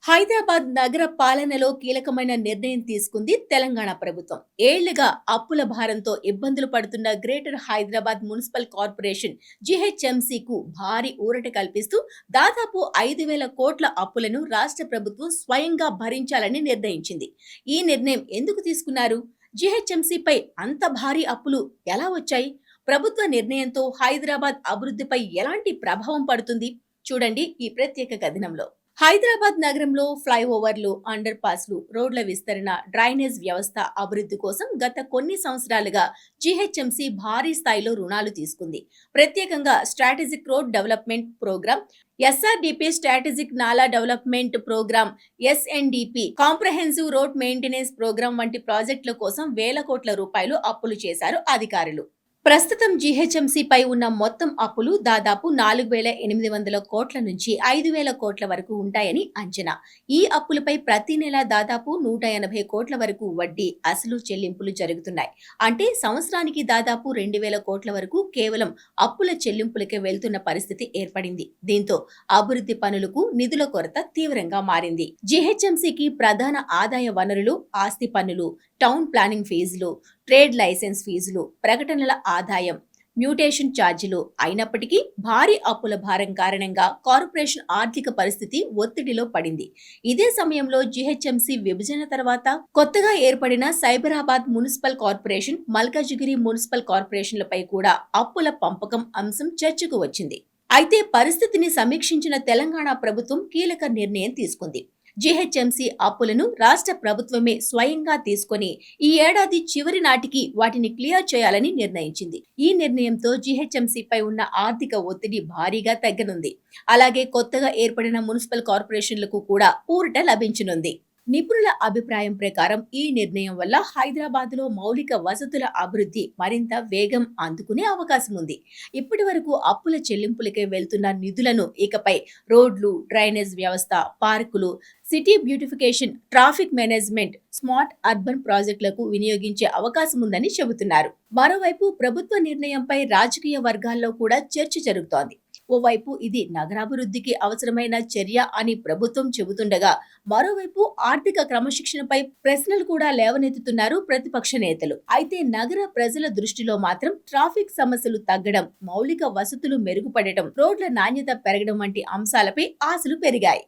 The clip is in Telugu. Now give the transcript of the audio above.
హైదరాబాద్ నగర పాలనలో కీలకమైన నిర్ణయం తీసుకుంది తెలంగాణ ప్రభుత్వం. ఏళ్లుగా అప్పుల భారంతో ఇబ్బందులు పడుతున్న గ్రేటర్ హైదరాబాద్ మున్సిపల్ కార్పొరేషన్ జీహెచ్ఎంసీకు భారీ ఊరట కల్పిస్తూ దాదాపు 5,000 కోట్ల అప్పులను రాష్ట్ర ప్రభుత్వం స్వయంగా భరించాలని నిర్ణయించింది. ఈ నిర్ణయం ఎందుకు తీసుకున్నారు? జీహెచ్ఎంసీపై అంత భారీ అప్పులు ఎలా వచ్చాయి? ప్రభుత్వ నిర్ణయంతో హైదరాబాద్ అభివృద్ధిపై ఎలాంటి ప్రభావం పడుతుంది? చూడండి ఈ ప్రత్యేక కథనంలో. హైదరాబాద్ నగరంలో ఫ్లైఓవర్లు, అండర్ పాస్లు, రోడ్ల విస్తరణ, డ్రైనేజ్ వ్యవస్థ అభివృద్ధి కోసం గత కొన్ని సంవత్సరాలుగా జీహెచ్ఎంసీ భారీ స్థాయిలో రుణాలు తీసుకుంది. ప్రత్యేకంగా strategic road development programme, SRDP strategic nala development programme, SNDP comprehensive road maintenance programme వంటి ప్రాజెక్టుల కోసం వేల కోట్ల రూపాయలు అప్పులు చేశారు అధికారులు. ప్రస్తుతం జీహెచ్ఎంసీపై ఉన్న మొత్తం అప్పులు దాదాపు 4,800 కోట్ల నుంచి 5,000 కోట్ల వరకు ఉంటాయని అంచనా. ఈ అప్పులపై ప్రతి నెల దాదాపు 180 కోట్ల వరకు వడ్డీ, అసలు చెల్లింపులు జరుగుతున్నాయి. అంటే సంవత్సరానికి దాదాపు 2,000 కోట్ల వరకు కేవలం అప్పుల చెల్లింపులకే వెళ్తున్న పరిస్థితి ఏర్పడింది. దీంతో అభివృద్ధి పనులకు నిధుల కొరత తీవ్రంగా మారింది. జీహెచ్ఎంసీకి ప్రధాన ఆదాయ వనరులు ఆస్తి పన్నులు, టౌన్ ప్లానింగ్ ఫీజులు, ట్రేడ్ లైసెన్స్ ఫీజులు, ప్రకటనల ఆదాయం, మ్యూటేషన్ ఛార్జీలు అయినప్పటికీ భారీ అప్పుల భారం కారణంగా కార్పొరేషన్ ఆర్థిక పరిస్థితి ఒత్తిడిలో పడింది. ఇదే సమయంలో జీహెచ్ఎంసీ విభజన తర్వాత కొత్తగా ఏర్పడిన Cyberabad municipal corporation, Malkajgiri municipal కార్పొరేషన్లపై కూడా అప్పుల పంపకం అంశం చర్చకు వచ్చింది. అయితే పరిస్థితిని సమీక్షించిన తెలంగాణ ప్రభుత్వం కీలక నిర్ణయం తీసుకుంది. జీహెచ్ఎంసీ అప్పులను రాష్ట్ర ప్రభుత్వమే స్వయంగా తీసుకొని ఈ ఏడాది చివరి నాటికి వాటిని క్లియర్ చేయాలని నిర్ణయించింది. ఈ నిర్ణయంతో జీహెచ్ఎంసీపై ఉన్న ఆర్థిక ఒత్తిడి భారీగా తగ్గనుంది. అలాగే కొత్తగా ఏర్పడిన మున్సిపల్ కార్పొరేషన్లకు కూడా ఊరట లభించనుంది. నిపుణుల అభిప్రాయం ప్రకారం ఈ నిర్ణయం వల్ల హైదరాబాద్లో మౌలిక వసతుల అభివృద్ధి మరింత వేగం అందుకునే అవకాశం ఉంది. ఇప్పటి వరకు అప్పుల చెల్లింపులకే వెళ్తున్న నిధులను ఇకపై రోడ్లు, డ్రైనేజ్ వ్యవస్థ, పార్కులు, city beautification, traffic management, smart urban ప్రాజెక్టులకు వినియోగించే అవకాశం ఉందని చెబుతున్నారు. మరోవైపు ప్రభుత్వ నిర్ణయంపై రాజకీయ వర్గాల్లో కూడా చర్చ జరుగుతోంది. ఓవైపు ఇది నగరాభివృద్ధికి అవసరమైన చర్య అని ప్రభుత్వం చెబుతుండగా, మరోవైపు ఆర్థిక క్రమశిక్షణపై ప్రశ్నలు కూడా లేవనెత్తుతున్నారు ప్రతిపక్ష నేతలు. అయితే నగర ప్రజల దృష్టిలో మాత్రం ట్రాఫిక్ సమస్యలు తగ్గడం, మౌలిక వసతులు మెరుగుపడటం, రోడ్ల నాణ్యత పెరగడం వంటి అంశాలపై ఆశలు పెరిగాయి.